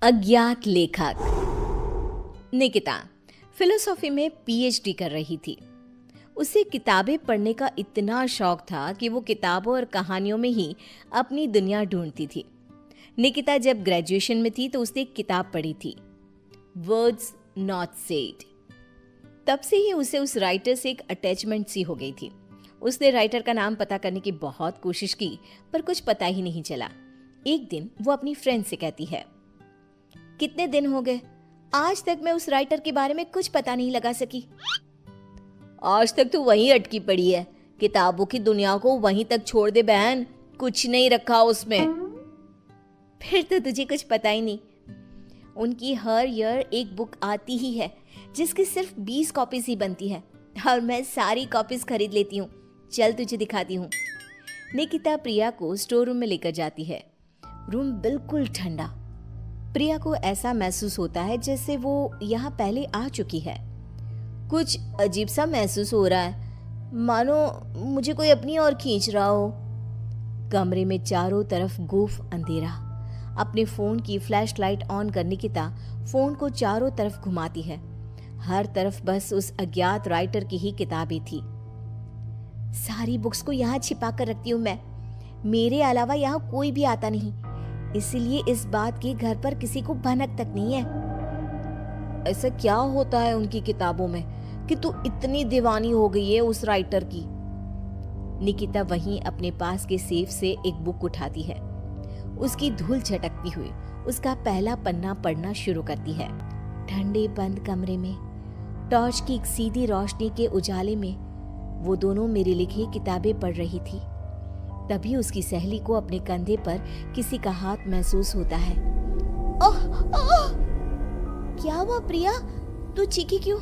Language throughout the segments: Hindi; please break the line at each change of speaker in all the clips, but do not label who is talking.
अज्ञात लेखक। निकिता फिलोसॉफी में पीएचडी कर रही थी। उसे किताबें पढ़ने का इतना शौक था कि वो किताबों और कहानियों में ही अपनी दुनिया ढूंढती थी। निकिता जब ग्रेजुएशन में थी तो उसने एक किताब पढ़ी थी, वर्ड्स नॉट सेड। तब से ही उसे उस राइटर से एक अटैचमेंट सी हो गई थी। उसने राइटर का नाम पता करने की बहुत कोशिश की पर कुछ पता ही नहीं चला। एक दिन वो अपनी फ्रेंड से कहती है, कितने दिन हो गए, आज तक मैं उस राइटर के बारे में कुछ पता नहीं लगा सकी। आज तक तो वहीं अटकी पड़ी है, किताबों की दुनिया को वहीं तक छोड़ दे बहन, कुछ नहीं रखा उसमें। फिर तो तुझे कुछ पता ही नहीं। उनकी हर ईयर एक बुक आती ही है जिसकी सिर्फ 20 कॉपीज ही बनती है और मैं सारी कॉपीज खरीद लेती हूँ। चल तुझे दिखाती हूँ। निकिता प्रिया को स्टोर रूम में लेकर जाती है। रूम बिल्कुल ठंडा। प्रिया को ऐसा महसूस होता है जैसे वो यहाँ पहले आ चुकी है। कुछ अजीब सा महसूस हो रहा है, मानो मुझे कोई अपनी ओर खींच रहा हो। कमरे में चारों तरफ गुफ अंधेरा। अपने फोन की फ्लैश लाइट ऑन कर निकिता फोन को चारों तरफ घुमाती है। हर तरफ बस उस अज्ञात राइटर की ही किताबें थी। सारी बुक्स को यहाँ छिपा कर रखती हूँ मैं, मेरे अलावा यहाँ कोई भी आता नहीं, इसीलिए इस बात की घर पर किसी को भनक तक नहीं है। ऐसा क्या होता है उनकी किताबों में कि तू इतनी दीवानी हो गई है उस राइटर की। निकिता वहीं अपने पास के सेफ से एक बुक उठाती है। उसकी धूल झटकती हुई उसका पहला पन्ना पढ़ना शुरू करती है। ठंडे बंद कमरे में टॉर्च की एक सीधी रोशनी के उजाले में वो दोनों मेरी लिखी किताबें पढ़ रही थी। तभी उसकी सहेली को अपने कंधे पर किसी का हाथ महसूस होता है। ओह, ओह! क्या हुआ प्रिया, तू चीखी क्यों?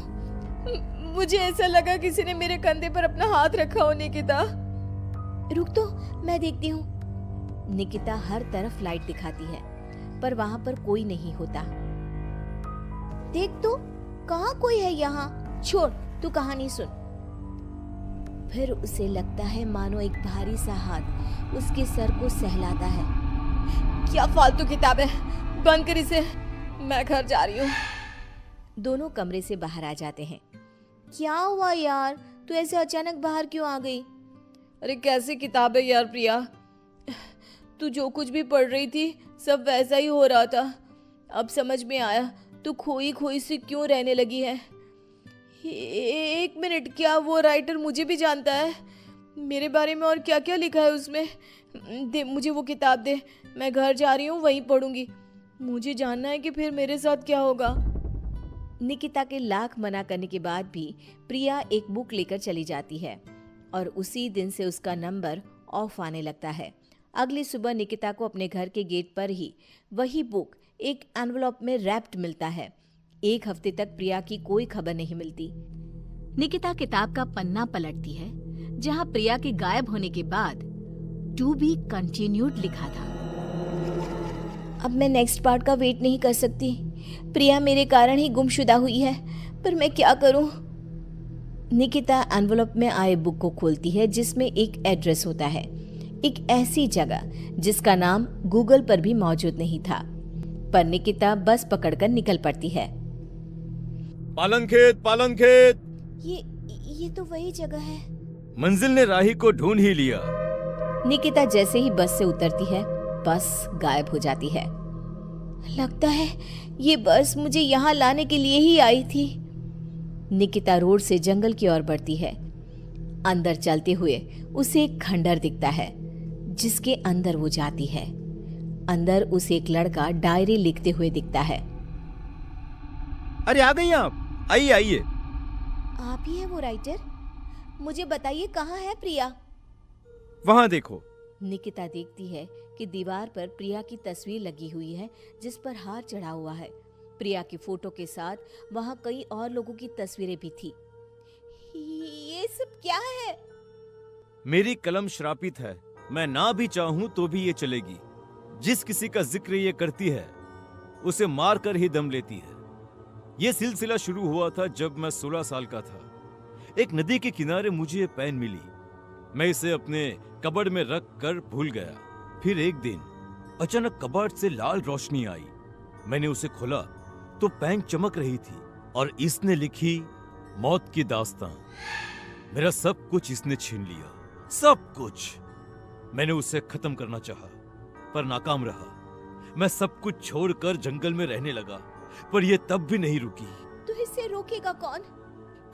मुझे ऐसा लगा किसी ने मेरे कंधे पर अपना हाथ रखा हो। निकिता
रुक तो, मैं देखती हूँ। निकिता हर तरफ लाइट दिखाती है पर वहां पर कोई नहीं होता। देख तो, कहाँ कोई है यहाँ? छोड़, तू कहानी सुन। फिर उसे लगता है मानो एक भारी सा हाथ उसके सर को सहलाता है।
क्या फालतू किताब है, बंद कर इसे, मैं घर जा रही हूँ।
दोनों कमरे से बाहर आ जाते हैं। क्या हुआ यार, तू ऐसे अचानक बाहर क्यों आ गई?
अरे कैसी किताब है यार प्रिया, तू जो कुछ भी पढ़ रही थी सब वैसा ही हो रहा था। अब समझ में आया तू खोई खोई से क्यों रहने लगी है। एक मिनट, क्या वो राइटर मुझे भी जानता है? मेरे बारे में और क्या क्या लिखा है उसमें? दे मुझे वो किताब दे, मैं घर जा रही हूँ, वहीं पढ़ूंगी। मुझे जानना है कि फिर मेरे साथ क्या होगा।
निकिता के लाख मना करने के बाद भी प्रिया एक बुक लेकर चली जाती है और उसी दिन से उसका नंबर ऑफ आने लगता है। अगली सुबह निकिता को अपने घर के गेट पर ही वही बुक एक एनवलप में रैप्ड मिलता है। एक हफ्ते तक प्रिया की कोई खबर नहीं मिलती। निकिता किताब का पन्ना पलटती है जहां प्रिया के गायब होने के बाद टू बी कंटिन्यूड लिखा था। अब मैं नेक्स्ट पार्ट का वेट नहीं कर सकती। प्रिया मेरे कारण ही गुमशुदा हुई है, पर मैं क्या करूं? निकिता एनवलप में आए बुक को खोलती है जिसमें एक एड्रेस होता है, एक ऐसी जगह जिसका नाम गूगल पर भी मौजूद नहीं था। पर निकिता बस पकड़कर निकल पड़ती है।
पालनखेत, पालनखेत।
ये तो वही जगह है।
मंजिल ने राही को ढूंढ ही लिया।
निकिता जैसे ही बस से उतरती है, बस गायब हो जाती है। लगता है ये बस मुझे यहाँ लाने के लिए ही आई थी। निकिता रोड से जंगल की ओर बढ़ती है। अंदर चलते हुए उसे एक खंडर दिखता है जिसके अंदर वो जाती है। अंदर उसे एक लड़का डायरी लिखते हुए दिखता है।
अरे आ गई आप, आइए आइए।
आप ही है वो राइटर? मुझे बताइए कहाँ है प्रिया?
वहां देखो।
निकिता देखती है कि दीवार पर प्रिया की तस्वीर लगी हुई है जिस पर हार चढ़ा हुआ है। प्रिया की फोटो के साथ वहां कई और लोगों की तस्वीरें भी थी। ये सब क्या है?
मेरी कलम श्रापित है, मैं ना भी चाहूं तो भी ये चलेगी। जिस किसी का जिक्र ये करती है उसे मार कर ही दम लेती है। ये सिलसिला शुरू हुआ था जब मैं 16 साल का था। एक नदी के किनारे मुझे ये पेन मिली। मैं इसे अपने कबर्ड में रख कर भूल गया। फिर एक दिन अचानक कबर्ड से लाल रोशनी आई मैंने उसे खोला तो पैंग चमक रही थी और इसने लिखी मौत की दास्तां। मेरा सब कुछ इसने छीन लिया, सब कुछ। मैंने उसे खत्म करना चाहा, पर नाकाम रहा। मैं सब कुछ छोड़कर जंगल में रहने लगा, पर यह तब भी नहीं रुकी।
तो इसे रोकेगा कौन?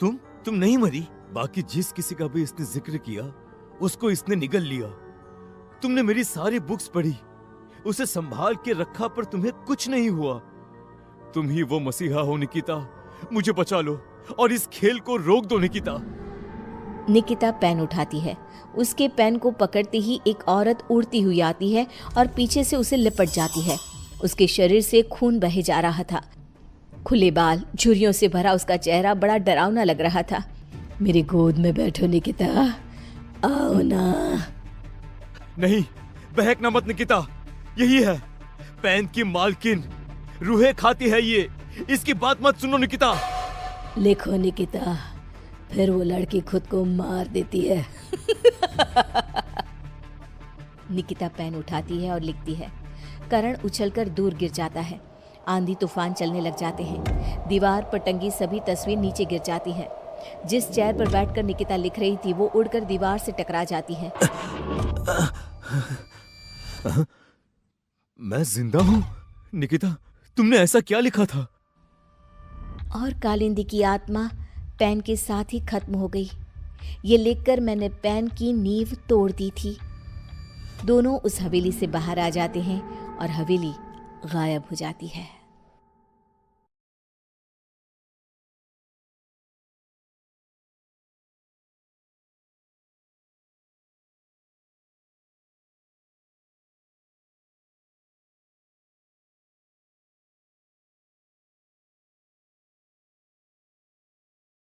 तुम नहीं मरी। बाकी जिस किसी का भी इसने जिक्र किया, उसको इसने निगल लिया। तुमने मेरी सारी बुक्स पढ़ी, उसे संभाल के रखा, पर तुम्हें कुछ नहीं हुआ। तुम ही वो मसीहा हो निकिता, मुझे बचा लो और इस खेल को रोक दो निकिता।
निकिता पेन उठाती है। उसके पेन को पकड़ते ही एक औरत उड़ती हुई आती है और पीछे से उसे लिपट जाती है। उसके शरीर से खून बहे जा रहा था। खुले बाल, झुर्रियों से भरा उसका चेहरा बड़ा डरावना लग रहा था। मेरी गोद में बैठो निकिता, आओ ना।
नहीं, बहकना मत निकिता, यही है पेन की मालकिन, रूहें खाती है ये, इसकी बात मत सुनो निकिता।
लिखो निकिता, फिर वो लड़की खुद को मार देती है। निकिता पेन उठाती है और लिखती है। करण उछलकर दूर गिर जाता है। आंधी तूफान चलने लग जाते हैं। दीवार पर टंगी सभी तस्वीर नीचे गिर जाती हैं। जिस चेयर पर बैठकर निकिता लिख रही थी, वो उड़कर दीवार से टकरा जाती है।
मैं जिंदा हूँ? निकिता, तुमने ऐसा क्या लिखा था?
और कालिंदी की आत्मा पेन के साथ ही खत्म हो गई। ये लिखकर मैंने पेन की नींव तोड़ दी थी। दोनों उस हवेली से बाहर आ जाते हैं और हवेली गायब हो जाती है।